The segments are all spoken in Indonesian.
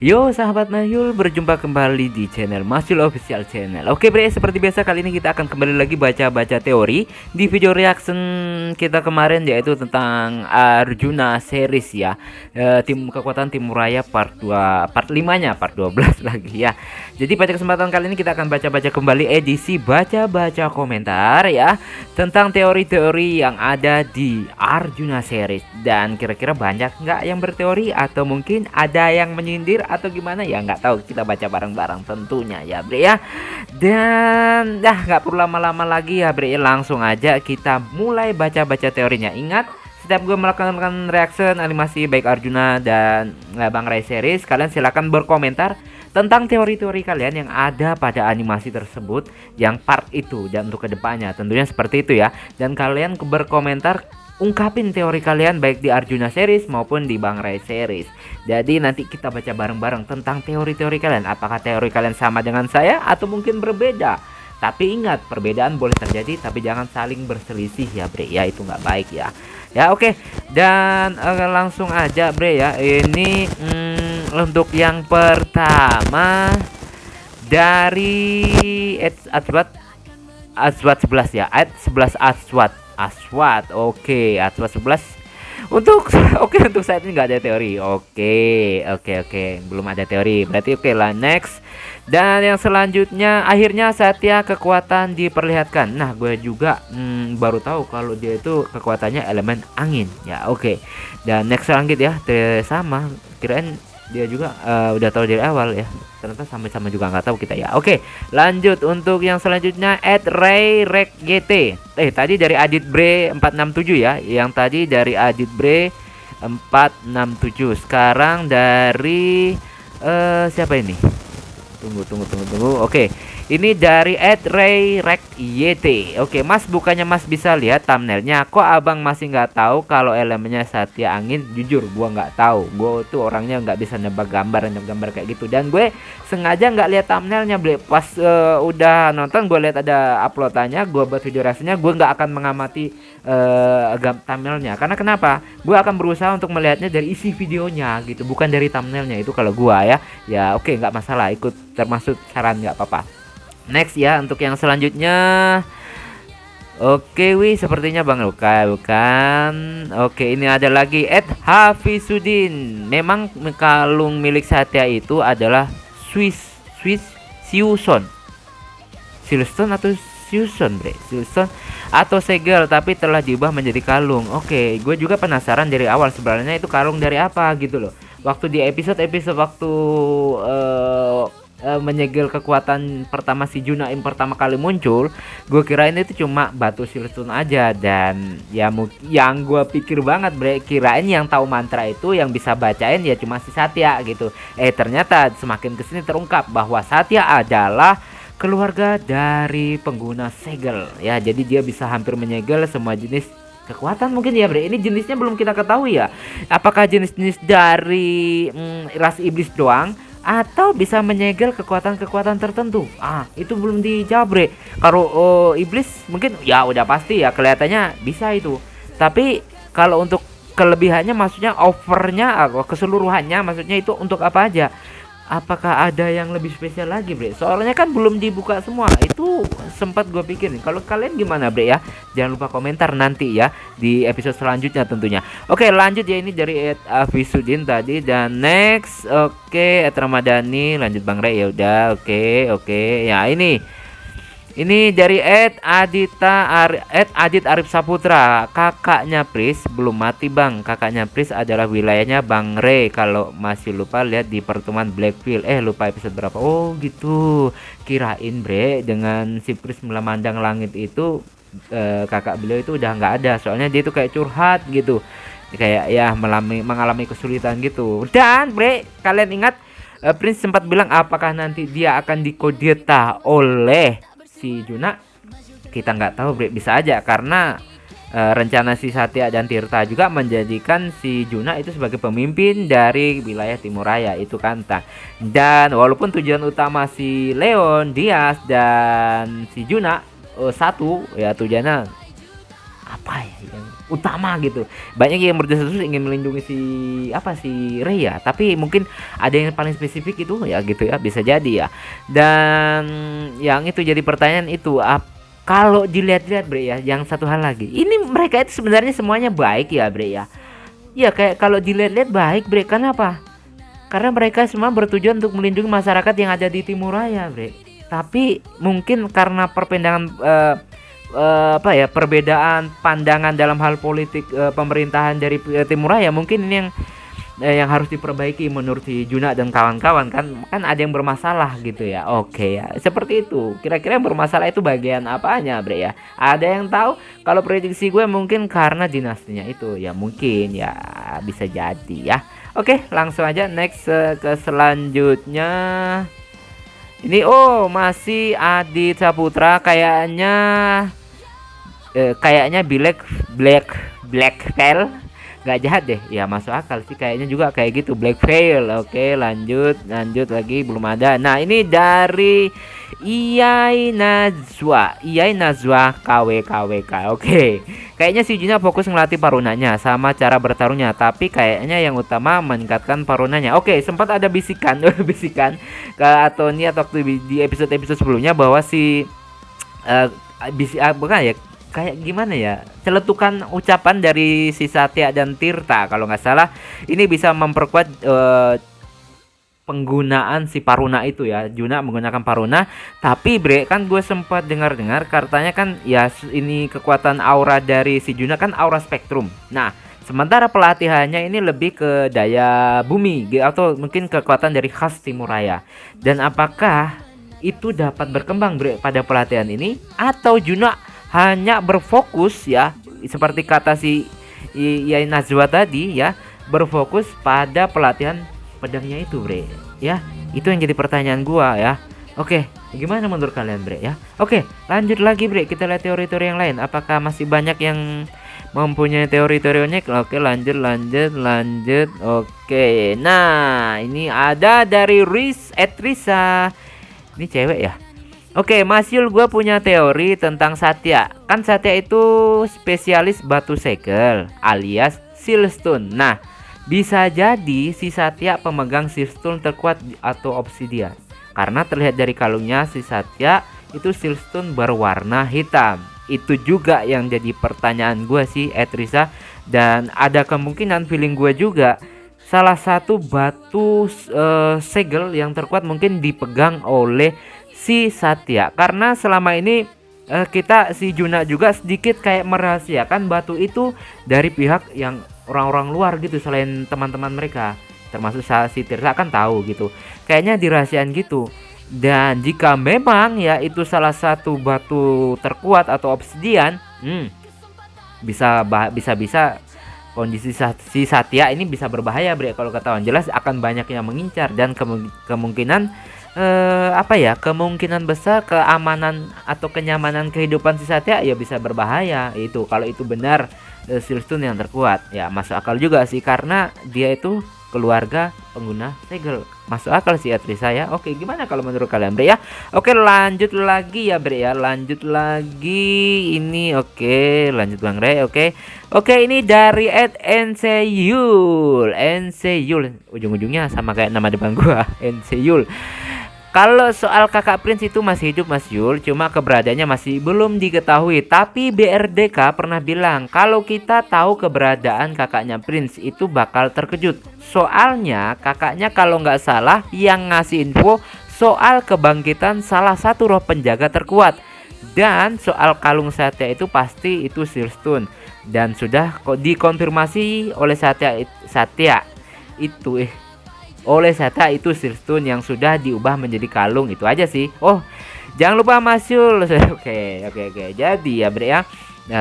Yo sahabat Mahyul, berjumpa kembali di channel Masyul Official Channel. Oke bre, seperti biasa kali ini kita akan kembali lagi baca-baca teori di video reaction kita kemarin, yaitu tentang Arjuna series ya. Tim kekuatan Timuraya part 2, part 5 nya, part 12 lagi ya. Jadi pada kesempatan kali ini kita akan baca-baca kembali edisi baca-baca komentar ya, tentang teori-teori yang ada di Arjuna series. Dan kira-kira banyak nggak yang berteori, atau mungkin ada yang menyindir atau gimana ya, nggak tahu. Kita baca bareng-bareng tentunya ya bre ya. Dan nggak perlu lama-lama lagi ya bre ya, langsung aja kita mulai baca-baca teorinya. Ingat, setiap gue melakukan reaction animasi baik Arjuna dan Bang Ray series, kalian silahkan berkomentar tentang teori-teori kalian yang ada pada animasi tersebut yang part itu, dan untuk kedepannya tentunya seperti itu ya. Dan kalian berkomentar, ungkapin teori kalian baik di Arjuna series maupun di Bang Ray series. Jadi nanti kita baca bareng-bareng tentang teori-teori kalian. Apakah teori kalian sama dengan saya atau mungkin berbeda? Tapi ingat, perbedaan boleh terjadi tapi jangan saling berselisih ya bre ya, itu nggak baik ya. Ya oke. Dan langsung aja bre ya. Ini untuk yang pertama dari Aswat 11 ya. 11 Aswat. Oke, Aswat 11. Untuk untuk saat ini nggak ada teori. Oke. Belum ada teori. Berarti oke lah, next. Dan yang selanjutnya, akhirnya Satya kekuatan diperlihatkan. Nah, gue juga baru tahu kalau dia itu kekuatannya elemen angin. Ya, oke. Dan next selanjutnya ya, sama. Kirain dia juga udah tahu dari awal ya. Ternyata sama-sama juga nggak tahu kita ya. Oke, lanjut untuk yang selanjutnya Ray Rek GT. Tadi dari Adit Bre 467 ya. Yang tadi dari Adit Bre 467. Sekarang dari siapa ini? Tunggu. Oke. Ini dari Ray Rek YT. Oke, Mas, bukannya Mas bisa lihat thumbnailnya, kok abang masih nggak tahu kalau elemennya Satya angin? Jujur, gua nggak tahu. Gua tuh orangnya nggak bisa nebak gambar kayak gitu. Dan gue sengaja nggak lihat thumbnailnya, ble. Pas udah nonton, gue lihat ada uploadannya, gue buat video reaksinya, gue nggak akan mengamati thumbnailnya. Karena kenapa? Gue akan berusaha untuk melihatnya dari isi videonya gitu, bukan dari thumbnailnya. Itu kalau gua ya. Ya oke, nggak masalah, ikut termasuk saran, nggak apa-apa. Next ya, untuk yang selanjutnya. Oke, wih, sepertinya Bang Luka, bukan. Oke, ini ada lagi Hafizudin. Memang kalung milik Satya itu adalah Swiss Siuson atau Siuson bre, Siuson atau segel, tapi telah diubah menjadi kalung. Oke, gue juga penasaran dari awal sebenarnya itu kalung dari apa gitu loh. Waktu di episode waktu menyegel kekuatan pertama si Junaim pertama kali muncul, gue kirain itu cuma batu silstone aja. Dan ya yang gue pikir banget bre, kirain yang tahu mantra itu yang bisa bacain ya cuma si Satya gitu. Ternyata semakin kesini terungkap bahwa Satya adalah keluarga dari pengguna segel ya. Jadi dia bisa hampir menyegel semua jenis kekuatan mungkin ya bre. Ini jenisnya belum kita ketahui ya, apakah jenis-jenis dari ras iblis doang atau bisa menyegel kekuatan-kekuatan tertentu. Itu belum dijawab bre. Kalau iblis mungkin ya udah pasti ya, kelihatannya bisa itu. Tapi kalau untuk kelebihannya, maksudnya overnya, keseluruhannya, maksudnya itu untuk apa aja? Apakah ada yang lebih spesial lagi bre? Soalnya kan belum dibuka semua. Itu sempat gue pikirin. Kalau kalian gimana bre ya? Jangan lupa komentar nanti ya di episode selanjutnya tentunya. Oke, lanjut ya, ini dari Afisudin tadi. Dan next, oke, Ramadhani, lanjut Bang Ray ya udah. Oke. Ya ini dari Adit Arif Saputra. Kakaknya Pris belum mati bang. Kakaknya Pris adalah wilayahnya Bang Ray. Kalau masih lupa, lihat di pertemuan Blackfield. Lupa episode berapa. Oh gitu. Kirain bre, dengan si Pris memandang langit itu kakak beliau itu udah nggak ada. Soalnya dia itu kayak curhat gitu, kayak ya mengalami kesulitan gitu. Dan bre, kalian ingat Prince sempat bilang apakah nanti dia akan dikodeta oleh si Juna? Kita nggak tahu bre, bisa aja karena rencana si Satya dan Tirta juga menjadikan si Juna itu sebagai pemimpin dari wilayah Timuraya itu kan. Dan walaupun tujuan utama si Leon, Dias dan si Juna satu ya, tujuannya apa ya, utama gitu. Banyak yang berdesas-desus ingin melindungi si Rey ya, tapi mungkin ada yang paling spesifik itu ya gitu ya, bisa jadi ya. Dan yang itu jadi pertanyaan itu kalau dilihat-lihat Bre ya, yang satu hal lagi, ini mereka itu sebenarnya semuanya baik ya Bre ya. Ya kayak kalau dilihat-lihat baik Bre, kenapa? Karena mereka semua bertujuan untuk melindungi masyarakat yang ada di Timuraya Bre. Tapi mungkin karena perbedaan pandangan dalam hal politik pemerintahan dari Timuraya, mungkin ini yang harus diperbaiki menurut si Juna dan kawan-kawan, kan ada yang bermasalah gitu ya. Oke ya, seperti itu. Kira-kira yang bermasalah itu bagian apanya Bre ya? Ada yang tahu? Kalau prediksi gue mungkin karena dinastinya itu ya, mungkin ya bisa jadi ya. Oke, langsung aja next ke selanjutnya. Ini masih Adit Saputra, kayaknya Black Veil, nggak jahat deh ya, masuk akal sih, kayaknya juga kayak gitu, Black Veil. Oke, lanjut lagi, belum ada. Nah ini dari Iyai Nazwa KWKWK. Oke, kayaknya si Juna fokus ngelatih parunanya sama cara bertarungnya, tapi kayaknya yang utama meningkatkan parunanya. Oke, sempat ada bisikan ke Atoni atau waktu di episode sebelumnya bahwa si bukan ya, kayak gimana ya, celetukan ucapan dari si Satya dan Tirta kalau nggak salah, ini bisa memperkuat penggunaan si Paruna itu ya. Juna menggunakan Paruna, tapi Bre, kan gue sempat dengar katanya kan ya, ini kekuatan aura dari si Juna kan aura spektrum. Nah sementara pelatihannya ini lebih ke daya bumi atau mungkin kekuatan dari khas Timuraya. Dan apakah itu dapat berkembang Bre pada pelatihan ini, atau Juna hanya berfokus ya seperti kata si Yai Nazwa tadi ya, berfokus pada pelatihan pedangnya itu Bre ya? Itu yang jadi pertanyaan gua ya. Oke, gimana menurut kalian Bre ya? Oke, lanjut lagi Bre, kita lihat teori-teori yang lain. Apakah masih banyak yang mempunyai teori-teori unik? Oke, lanjut. Oke, nah ini ada dari Risa. Ini cewek ya. Oke, Mas Yul, gue punya teori tentang Satya. Kan Satya itu spesialis batu segel alias Silstone. Nah, bisa jadi si Satya pemegang Silstone terkuat atau obsidian. Karena terlihat dari kalungnya si Satya itu Silstone berwarna hitam. Itu juga yang jadi pertanyaan gue sih, Etrisa. Dan ada kemungkinan feeling gue juga, salah satu batu segel yang terkuat mungkin dipegang oleh si Satya, karena selama ini si Juna juga sedikit kayak merahasiakan batu itu dari pihak yang orang-orang luar gitu, selain teman-teman mereka, termasuk si Tirsa kan tahu gitu, kayaknya dirahasiakan gitu. Dan jika memang ya itu salah satu batu terkuat atau obsidian, bisa kondisi si Satya ini bisa berbahaya Bre kalau ketahuan. Jelas akan banyak yang mengincar, dan kemungkinan kemungkinan besar keamanan atau kenyamanan kehidupan si Satya ya bisa berbahaya. Itu kalau itu benar Silstone yang terkuat ya, masuk akal juga sih, karena dia itu keluarga pengguna segel. Masuk akal sih Atrisa ya. Oke, gimana kalau menurut kalian Bre ya? Oke, lanjut lagi ya Bre ya, ini. Oke, lanjut Bang Bre. Oke, ini dari NCyul, ujung-ujungnya sama kayak nama depan gua, NCyul. Kalau soal kakak Prince itu masih hidup Mas Yul, cuma keberadaannya masih belum diketahui. Tapi BRDK pernah bilang kalau kita tahu keberadaan kakaknya Prince itu bakal terkejut. Soalnya kakaknya kalau nggak salah yang ngasih info soal kebangkitan salah satu roh penjaga terkuat. Dan soal kalung Satya itu pasti itu Silstone. Dan sudah dikonfirmasi oleh Satya itu Silstone yang sudah diubah menjadi kalung. Itu aja sih. Oh, jangan lupa Mas Yul. Oke. Jadi ya Bre ya,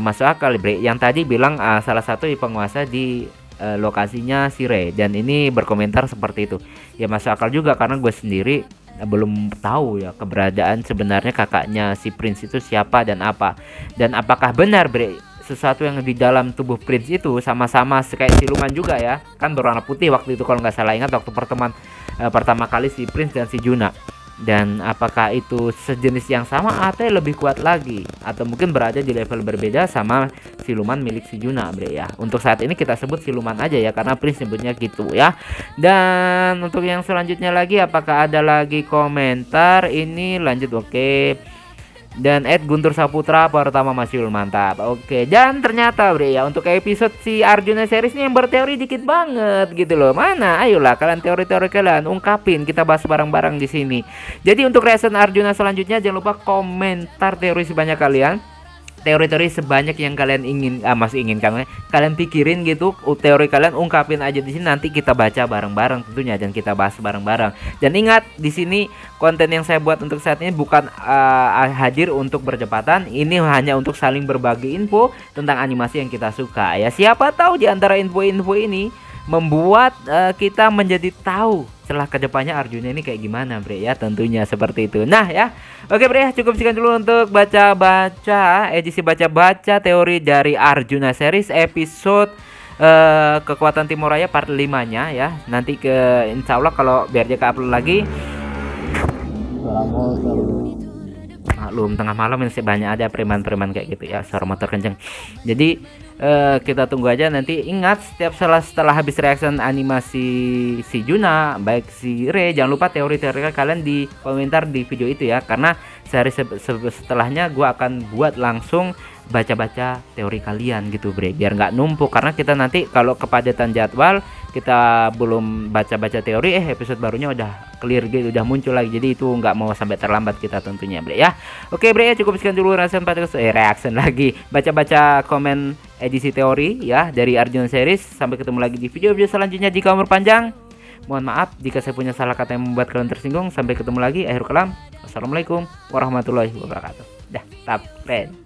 masuk akal Bre yang tadi bilang salah satu penguasa di lokasinya si Rey, dan ini berkomentar seperti itu. Ya masuk akal juga, karena gue sendiri belum tahu ya keberadaan sebenarnya kakaknya si Prince itu siapa dan apa. Dan apakah benar Bre sesuatu yang di dalam tubuh Prince itu sama-sama kayak siluman juga ya, kan berwarna putih waktu itu kalau nggak salah ingat, waktu pertama kali si Prince dan si Juna. Dan apakah itu sejenis yang sama atau lebih kuat lagi, atau mungkin berada di level berbeda sama siluman milik si Juna bre ya. Untuk saat ini kita sebut siluman aja ya, karena Prince nyebutnya gitu ya. Dan untuk yang selanjutnya lagi, apakah ada lagi komentar? Ini lanjut, oke. Dan Guntur Saputra pertama Masyul, mantap. Oke, dan ternyata bre ya, untuk episode si Arjuna series ini yang berteori dikit banget gitu loh. Mana? Ayolah kalian teori-teori kalian ungkapin, kita bahas bareng-bareng di sini. Jadi untuk reaction Arjuna selanjutnya jangan lupa komentar teori sebanyak kalian. Teori-teori sebanyak yang kalian ingin, masih ingin kalian pikirin gitu, teori kalian ungkapin aja di sini, nanti kita baca bareng-bareng tentunya dan kita bahas bareng-bareng. Dan ingat di sini konten yang saya buat untuk saat ini bukan hadir untuk bercepatan, ini hanya untuk saling berbagi info tentang animasi yang kita suka ya. Siapa tahu di antara info-info ini membuat kita menjadi tahu setelah kedepannya Arjuna ini kayak gimana bre ya, tentunya seperti itu. Nah ya, oke bre, cukup sekian dulu untuk baca-baca edisi baca-baca teori dari Arjuna series episode kekuatan Timur Raya part 5 nya ya. Nanti ke insya Allah kalau biar dia upload lagi, maklum tengah malam ini banyak ada preman-preman kayak gitu ya, suara motor kenceng. Jadi kita tunggu aja nanti. Ingat, setiap setelah habis reaction animasi si Juna baik si Re, jangan lupa teori-teori kalian di komentar di video itu ya, karena sehari setelahnya gua akan buat langsung baca-baca teori kalian gitu bre, biar nggak numpuk. Karena kita nanti kalau kepadatan jadwal kita belum baca-baca teori, episode barunya udah clear gitu, udah muncul lagi. Jadi itu nggak mau sampai terlambat kita tentunya bre ya. Oke bre, cukup sekian dulu reaction lagi baca-baca komen edisi teori ya dari Arjuna series. Sampai ketemu lagi di video-video selanjutnya. Jika umur panjang, mohon maaf jika saya punya salah kata yang membuat kalian tersinggung. Sampai ketemu lagi, akhir kalam, wassalamualaikum warahmatullahi wabarakatuh. Dah, tap friend.